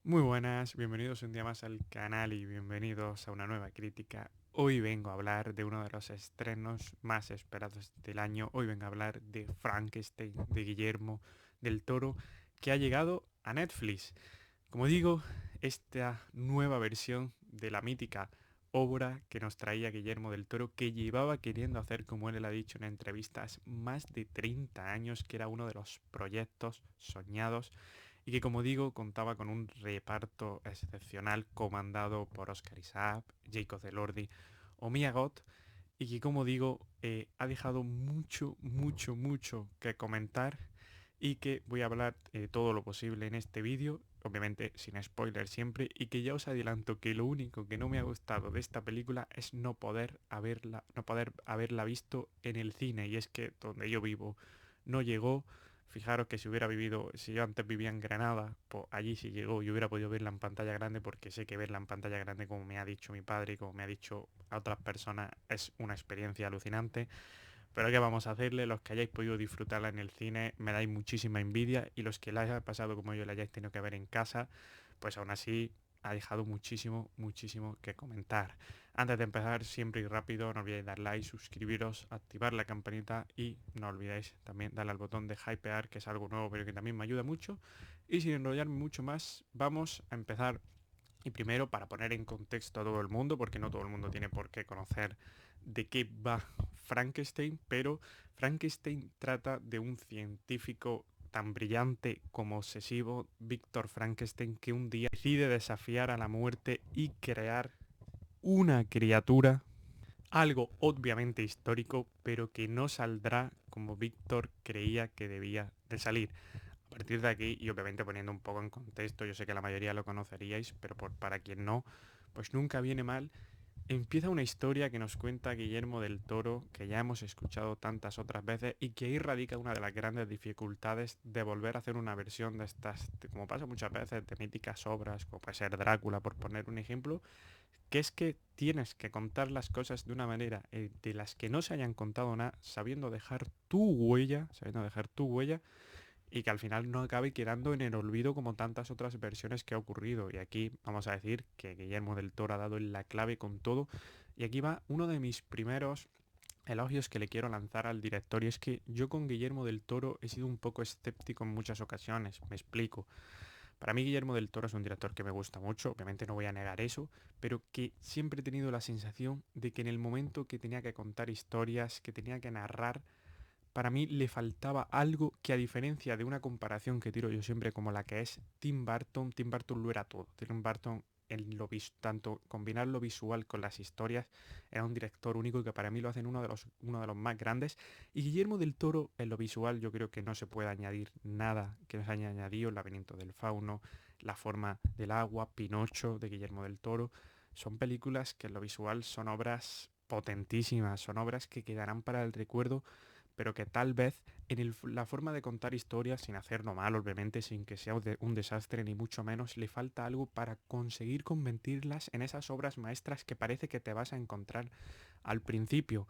Muy buenas, bienvenidos un día más al canal y bienvenidos a una nueva crítica. Hoy vengo a hablar de uno de los estrenos más esperados del año. Hoy vengo a hablar de Frankenstein, de Guillermo del Toro, que ha llegado a Netflix. Como digo, esta nueva versión de la mítica obra que nos traía Guillermo del Toro, que llevaba queriendo hacer, como él ha dicho en entrevistas, más de 30 años, que era uno de los proyectos soñados y que, como digo, contaba con un reparto excepcional comandado por Oscar Isaac, Jacob Elordi o Mia Goth, y que, como digo, ha dejado mucho que comentar y que voy a hablar todo lo posible en este vídeo, obviamente sin spoiler siempre, y que ya os adelanto que lo único que no me ha gustado de esta película es no poder haberla visto en el cine, y es que donde yo vivo no llegó. Fijaros que si hubiera vivido, si yo antes vivía en Granada, pues allí sí llegó y hubiera podido verla en pantalla grande, porque sé que verla en pantalla grande, como me ha dicho mi padre y como me ha dicho a otras personas, es una experiencia alucinante. Pero ¿qué vamos a hacerle? Los que hayáis podido disfrutarla en el cine me dais muchísima envidia, y los que la haya pasado como yo la hayáis tenido que ver en casa, pues aún así ha dejado muchísimo que comentar. Antes de empezar, siempre y rápido, no olvidéis dar like, suscribiros, activar la campanita y no olvidéis también darle al botón de hypear, que es algo nuevo pero que también me ayuda mucho. Y sin enrollarme mucho más, vamos a empezar. Y primero, para poner en contexto a todo el mundo, porque no todo el mundo tiene por qué conocer de qué va Frankenstein, pero Frankenstein trata de un científico tan brillante como obsesivo, Víctor Frankenstein, que un día decide desafiar a la muerte y crear una criatura, algo obviamente histórico, pero que no saldrá como Víctor creía que debía de salir. A partir de aquí, y obviamente poniendo un poco en contexto, yo sé que la mayoría lo conoceríais, pero para quien no, pues nunca viene mal. Empieza una historia que nos cuenta Guillermo del Toro, que ya hemos escuchado tantas otras veces, y que ahí radica una de las grandes dificultades de volver a hacer una versión de estas, como pasa muchas veces, de míticas obras, como puede ser Drácula, por poner un ejemplo, que es que tienes que contar las cosas de una manera de las que no se hayan contado nada, sabiendo dejar tu huella, y que al final no acabe quedando en el olvido como tantas otras versiones que ha ocurrido. Y aquí vamos a decir que Guillermo del Toro ha dado en la clave con todo. Y aquí va uno de mis primeros elogios que le quiero lanzar al director, y es que yo con Guillermo del Toro he sido un poco escéptico en muchas ocasiones. Me explico. Para mí Guillermo del Toro es un director que me gusta mucho, obviamente no voy a negar eso, pero que siempre he tenido la sensación de que en el momento que tenía que contar historias, que tenía que narrar, para mí le faltaba algo que, a diferencia de una comparación que tiro yo siempre como la que es Tim Burton lo era todo. Tim Burton, tanto combinar lo visual con las historias, era un director único, y que para mí lo hacen uno de los más grandes. Y Guillermo del Toro, en lo visual, yo creo que no se puede añadir nada que nos haya añadido El laberinto del fauno, La forma del agua, Pinocho de Guillermo del Toro. Son películas que en lo visual son obras potentísimas, son obras que quedarán para el recuerdo, pero que tal vez la forma de contar historias, sin hacerlo mal, obviamente, sin que sea un desastre ni mucho menos, le falta algo para conseguir convertirlas en esas obras maestras que parece que te vas a encontrar al principio.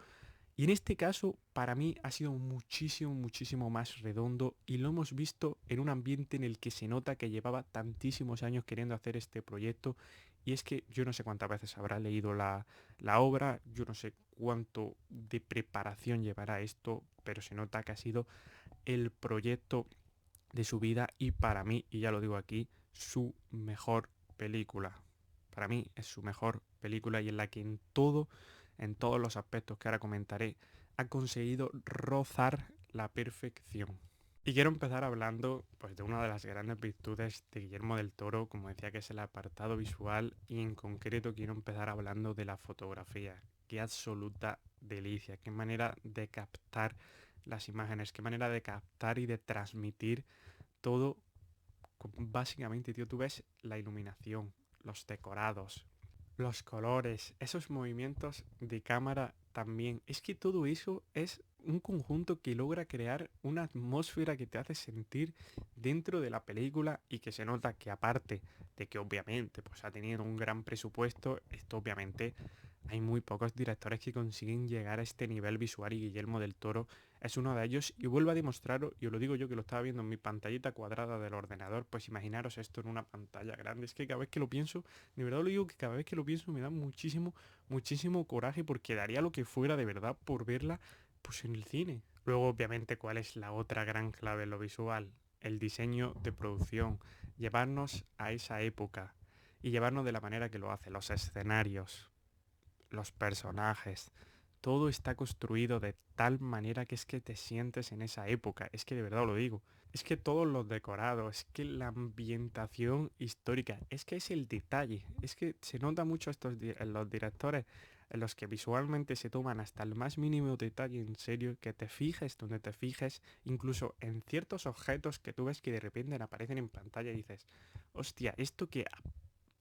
Y en este caso, para mí ha sido muchísimo más redondo, y lo hemos visto en un ambiente en el que se nota que llevaba tantísimos años queriendo hacer este proyecto. Y es que yo no sé cuántas veces habrá leído la obra, yo no sé cuánto de preparación llevará esto, pero se nota que ha sido el proyecto de su vida, y para mí, y ya lo digo aquí, su mejor película. Para mí es su mejor película, y en la que en todos los aspectos que ahora comentaré, ha conseguido rozar la perfección. Y quiero empezar hablando, pues, de una de las grandes virtudes de Guillermo del Toro, como decía, que es el apartado visual, y en concreto quiero empezar hablando de la fotografía. Qué absoluta delicia, qué manera de captar las imágenes, qué manera de captar y de transmitir todo. Básicamente, tío, tú ves la iluminación, los decorados, los colores, esos movimientos de cámara también. Es que todo eso es un conjunto que logra crear una atmósfera que te hace sentir dentro de la película, y que se nota que, aparte de que obviamente pues ha tenido un gran presupuesto, esto obviamente hay muy pocos directores que consiguen llegar a este nivel visual, y Guillermo del Toro es uno de ellos y vuelvo a demostrarlo, y os lo digo yo que lo estaba viendo en mi pantallita cuadrada del ordenador, pues imaginaros esto en una pantalla grande. Es que cada vez que lo pienso, de verdad lo digo que cada vez que lo pienso me da muchísimo, muchísimo coraje porque daría lo que fuera de verdad por verla pues en el cine. Luego, obviamente, ¿cuál es la otra gran clave en lo visual? El diseño de producción, llevarnos a esa época y llevarnos de la manera que lo hace, los escenarios, los personajes, todo está construido de tal manera que es que te sientes en esa época, es que de verdad lo digo. Es que todos los decorados, es que la ambientación histórica, es que es el detalle, es que se nota mucho en los directores en los que visualmente se toman hasta el más mínimo detalle en serio, que te fijes donde te fijes, incluso en ciertos objetos que tú ves que de repente aparecen en pantalla y dices, hostia, esto que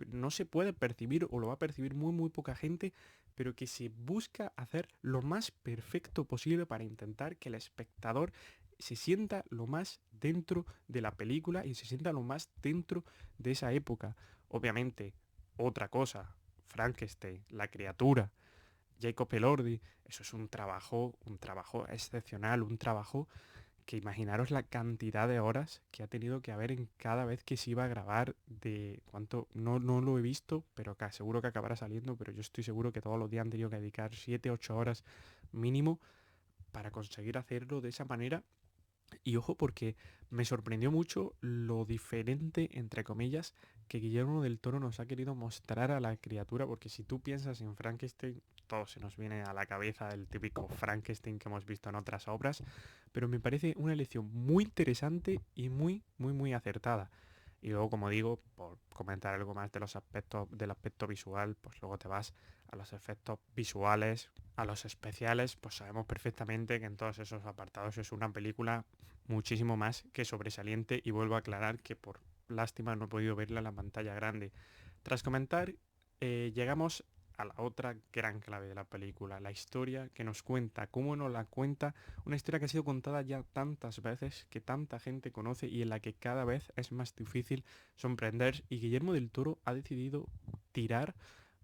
no se puede percibir o lo va a percibir muy muy poca gente, pero que se busca hacer lo más perfecto posible para intentar que el espectador se sienta lo más dentro de la película y se sienta lo más dentro de esa época. Obviamente, otra cosa, Frankenstein, la criatura, Jacob Elordi, eso es un trabajo excepcional, un trabajo que imaginaros la cantidad de horas que ha tenido que haber en cada vez que se iba a grabar de cuánto, no lo he visto, pero seguro que acabará saliendo, pero yo estoy seguro que todos los días han tenido que dedicar 7 8 horas mínimo para conseguir hacerlo de esa manera. Y ojo porque me sorprendió mucho lo diferente, entre comillas, que Guillermo del Toro nos ha querido mostrar a la criatura, porque si tú piensas en Frankenstein, todo se nos viene a la cabeza el típico Frankenstein que hemos visto en otras obras, pero me parece una elección muy interesante y muy, muy, muy acertada. Y luego, como digo, por comentar algo más de los aspectos, del aspecto visual, pues luego te vas a los efectos visuales, a los especiales, pues sabemos perfectamente que en todos esos apartados es una película muchísimo más que sobresaliente y vuelvo a aclarar que por lástima no he podido verla en la pantalla grande. Tras comentar, llegamos a la otra gran clave de la película, la historia que nos cuenta, cómo nos la cuenta, una historia que ha sido contada ya tantas veces, que tanta gente conoce y en la que cada vez es más difícil sorprender y Guillermo del Toro ha decidido tirar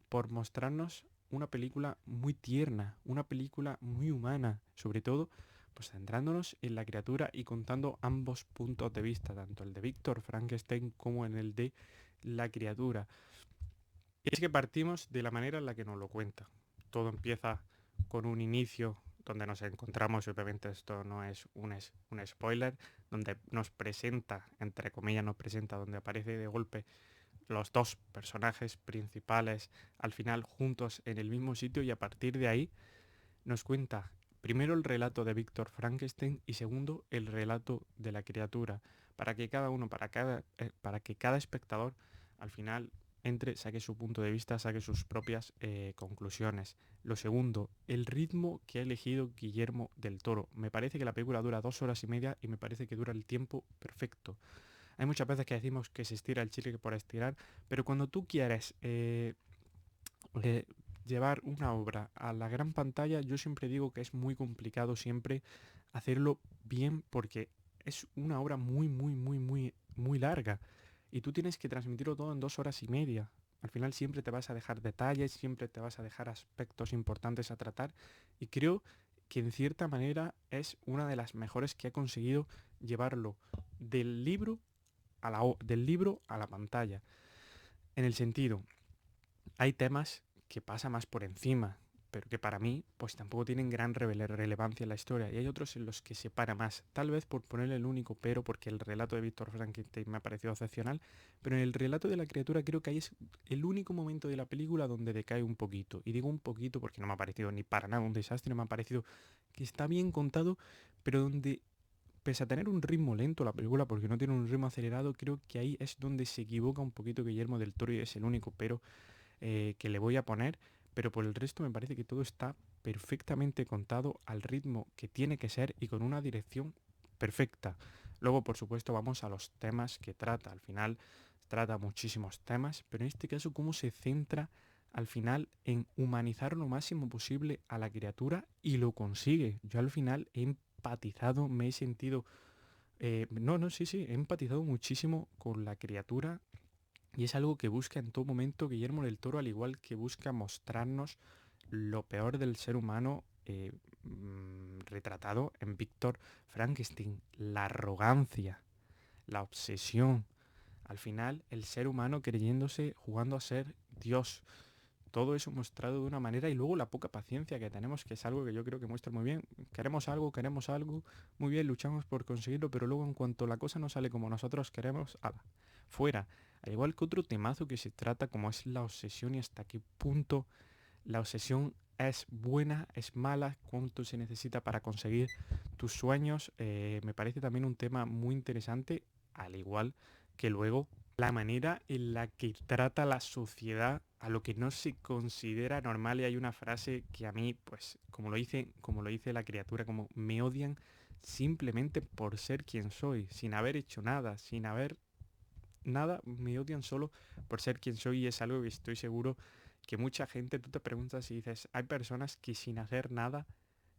por mostrarnos una película muy tierna, una película muy humana, sobre todo pues centrándonos en la criatura y contando ambos puntos de vista, tanto el de Víctor Frankenstein como en el de la criatura. Y es que partimos de la manera en la que nos lo cuenta. Todo empieza con un inicio donde nos encontramos, y obviamente esto no es un spoiler, donde nos presenta, entre comillas nos presenta, donde aparece de golpe los dos personajes principales al final juntos en el mismo sitio y a partir de ahí nos cuenta primero el relato de Víctor Frankenstein y segundo el relato de la criatura, para que cada uno, para que cada espectador al final entre, saque su punto de vista, saque sus propias conclusiones. Lo segundo, el ritmo que ha elegido Guillermo del Toro. Me parece que la película dura 2 horas y media y me parece que dura el tiempo perfecto. Hay muchas veces que decimos que se estira el chile por estirar, pero cuando tú quieres eh, llevar una obra a la gran pantalla, yo siempre digo que es muy complicado siempre hacerlo bien porque es una obra muy, muy, muy, muy, muy larga y tú tienes que transmitirlo todo en 2 horas y media. Al final siempre te vas a dejar detalles, siempre te vas a dejar aspectos importantes a tratar y creo que en cierta manera es una de las mejores que ha conseguido llevarlo del libro del libro a la pantalla. En el sentido, hay temas que pasa más por encima, pero que para mí pues tampoco tienen gran relevancia en la historia. Y hay otros en los que se para más. Tal vez por ponerle el único pero, porque el relato de Víctor Frankenstein me ha parecido excepcional, pero en el relato de la criatura creo que ahí es el único momento de la película donde decae un poquito. Y digo un poquito porque no me ha parecido ni para nada un desastre, me ha parecido que está bien contado, pero donde pese a tener un ritmo lento la película, porque no tiene un ritmo acelerado, creo que ahí es donde se equivoca un poquito Guillermo del Toro y es el único pero que le voy a poner, pero por el resto me parece que todo está perfectamente contado al ritmo que tiene que ser y con una dirección perfecta. Luego, por supuesto, vamos a los temas que trata. Al final trata muchísimos temas, pero en este caso, cómo se centra al final en humanizar lo máximo posible a la criatura y lo consigue. Yo al final he empatizado, me he sentido... sí, sí, he empatizado muchísimo con la criatura y es algo que busca en todo momento Guillermo del Toro, al igual que busca mostrarnos lo peor del ser humano retratado en Víctor Frankenstein. La arrogancia, la obsesión. Al final, el ser humano creyéndose, jugando a ser Dios. Todo eso mostrado de una manera y luego la poca paciencia que tenemos, que es algo que yo creo que muestra muy bien. Queremos algo, muy bien, luchamos por conseguirlo, pero luego en cuanto la cosa no sale como nosotros queremos, ala, fuera. Al igual que otro temazo que se trata como es la obsesión y hasta qué punto la obsesión es buena, es mala, cuánto se necesita para conseguir tus sueños. Me parece también un tema muy interesante, al igual que luego la manera en la que trata la sociedad a lo que no se considera normal. Y hay una frase que a mí, pues, como lo dice la criatura, como me odian simplemente por ser quien soy, sin haber hecho nada, sin haber nada, me odian solo por ser quien soy y es algo que estoy seguro que mucha gente, tú te preguntas y dices, hay personas que sin hacer nada,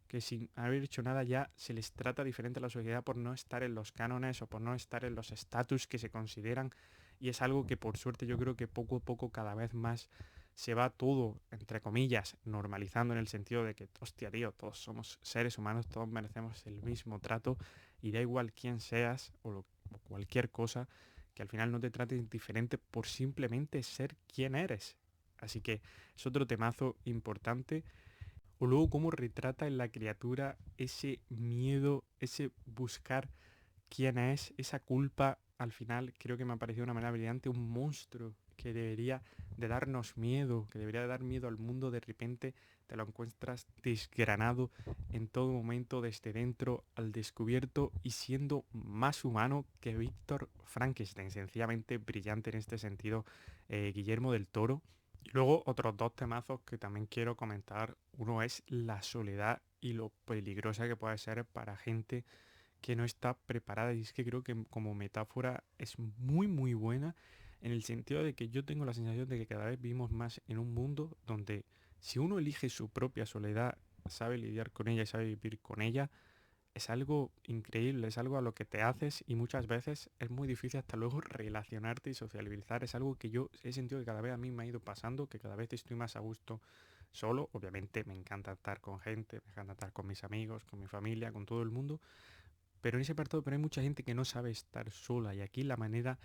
que sin haber hecho nada ya se les trata diferente a la sociedad por no estar en los cánones o por no estar en los estatus que se consideran y es algo que por suerte yo creo que poco a poco cada vez más se va todo, entre comillas, normalizando en el sentido de que, hostia, tío, todos somos seres humanos, todos merecemos el mismo trato y da igual quién seas o cualquier cosa, que al final no te traten diferente por simplemente ser quien eres. Así que es otro temazo importante. O luego cómo retrata en la criatura ese miedo, ese buscar quién es, esa culpa. Al final creo que me ha parecido de una manera brillante un monstruo que debería de darnos miedo, que debería de dar miedo al mundo. De repente te lo encuentras desgranado en todo momento desde dentro al descubierto y siendo más humano que Víctor Frankenstein. Sencillamente brillante en este sentido, Guillermo del Toro. Y luego otros dos temazos que también quiero comentar. Uno es la soledad y lo peligrosa que puede ser para gente que no está preparada. Y es que creo que como metáfora es muy muy buena en el sentido de que yo tengo la sensación de que cada vez vivimos más en un mundo donde si uno elige su propia soledad, sabe lidiar con ella y sabe vivir con ella, es algo increíble, es algo a lo que te haces y muchas veces es muy difícil hasta luego relacionarte y socializar. Es algo que yo he sentido que cada vez a mí me ha ido pasando, que cada vez estoy más a gusto solo. Obviamente me encanta estar con gente, me encanta estar con mis amigos, con mi familia, con todo el mundo, pero en ese apartado pero hay mucha gente que no sabe estar sola y aquí la manera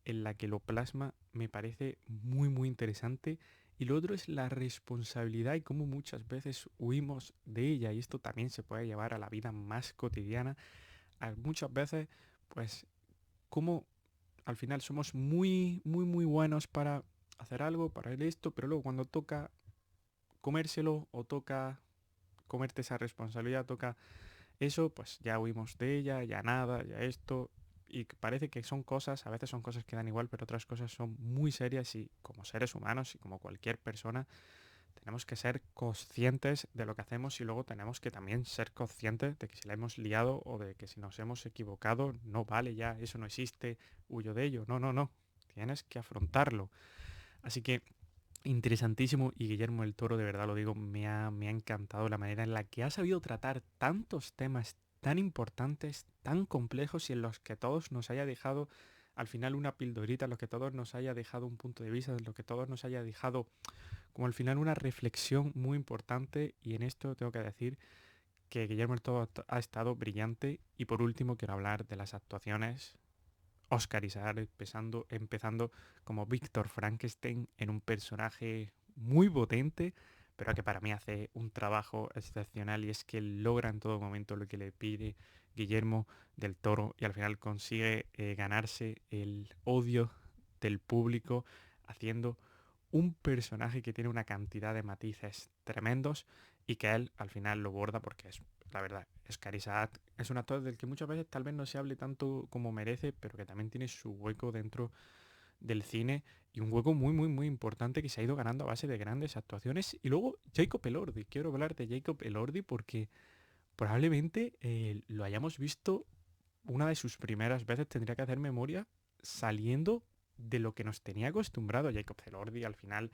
en la que lo plasma me parece muy muy interesante. Y lo otro es la responsabilidad y cómo muchas veces huimos de ella y esto también se puede llevar a la vida más cotidiana. Muchas veces pues como al final somos muy muy muy buenos para hacer algo, para hacer esto, pero luego cuando toca comérselo o toca comerte esa responsabilidad, toca eso, pues ya huimos de ella, ya nada, ya esto. Y parece que son cosas, a veces son cosas que dan igual, pero otras cosas son muy serias y como seres humanos y como cualquier persona, tenemos que ser conscientes de lo que hacemos y luego tenemos que también ser conscientes de que si la hemos liado o de que si nos hemos equivocado, no vale ya, eso no existe, huyo de ello. No, no, no. Tienes que afrontarlo. Así que interesantísimo y Guillermo del Toro, de verdad lo digo, me ha encantado la manera en la que ha sabido tratar tantos temas tan importantes, tan complejos y en los que todos nos haya dejado al final una pildorita, en los que todos nos haya dejado un punto de vista, en los que todos nos haya dejado como al final una reflexión muy importante y en esto tengo que decir que Guillermo del Toro ha estado brillante y por último quiero hablar de las actuaciones. Oscar Isaac empezando como Víctor Frankenstein en un personaje muy potente, pero que para mí hace un trabajo excepcional y es que logra en todo momento lo que le pide Guillermo del Toro y al final consigue ganarse el odio del público haciendo un personaje que tiene una cantidad de matices tremendos y que él al final lo borda porque es, la verdad, Oscar Isaac es un actor del que muchas veces tal vez no se hable tanto como merece, pero que también tiene su hueco dentro del cine y un hueco muy, muy, muy importante que se ha ido ganando a base de grandes actuaciones. Y luego Jacob Elordi, quiero hablar de Jacob Elordi porque probablemente lo hayamos visto una de sus primeras veces, tendría que hacer memoria, saliendo de lo que nos tenía acostumbrado Jacob Elordi al final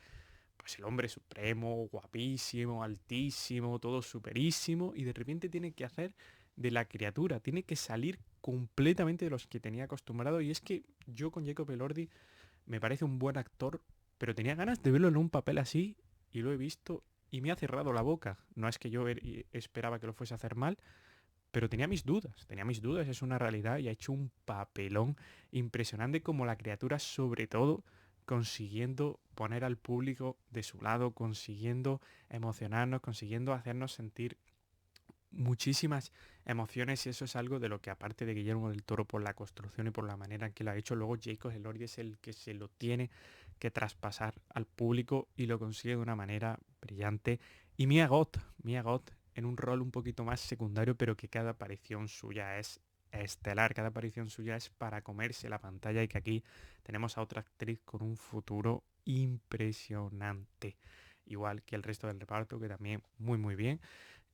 pues el hombre supremo, guapísimo, altísimo, todo superísimo, y de repente tiene que hacer de la criatura, tiene que salir completamente de los que tenía acostumbrado, y es que yo con Jacob Elordi me parece un buen actor, pero tenía ganas de verlo en un papel así, y lo he visto, y me ha cerrado la boca. No es que yo esperaba que lo fuese a hacer mal, pero tenía mis dudas, es una realidad y ha hecho un papelón impresionante como la criatura, sobre todo consiguiendo poner al público de su lado, consiguiendo emocionarnos, consiguiendo hacernos sentir muchísimas emociones, y eso es algo de lo que, aparte de Guillermo del Toro por la construcción y por la manera en que lo ha hecho, luego Jacob Elordi es el que se lo tiene que traspasar al público y lo consigue de una manera brillante. Y Mia Goth en un rol un poquito más secundario, pero que cada aparición suya es estelar, cada aparición suya es para comerse la pantalla, y que aquí tenemos a otra actriz con un futuro impresionante, igual que el resto del reparto, que también muy bien.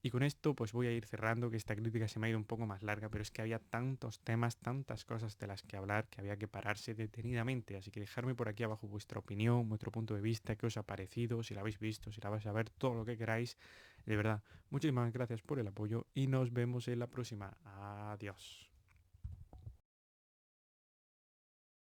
Y con esto pues voy a ir cerrando, que esta crítica se me ha ido un poco más larga, pero es que había tantos temas, tantas cosas de las que hablar, que había que pararse detenidamente. Así que dejadme por aquí abajo vuestra opinión, vuestro punto de vista, qué os ha parecido, si la habéis visto, si la vais a ver, todo lo que queráis. De verdad, muchísimas gracias por el apoyo y nos vemos en la próxima. Adiós.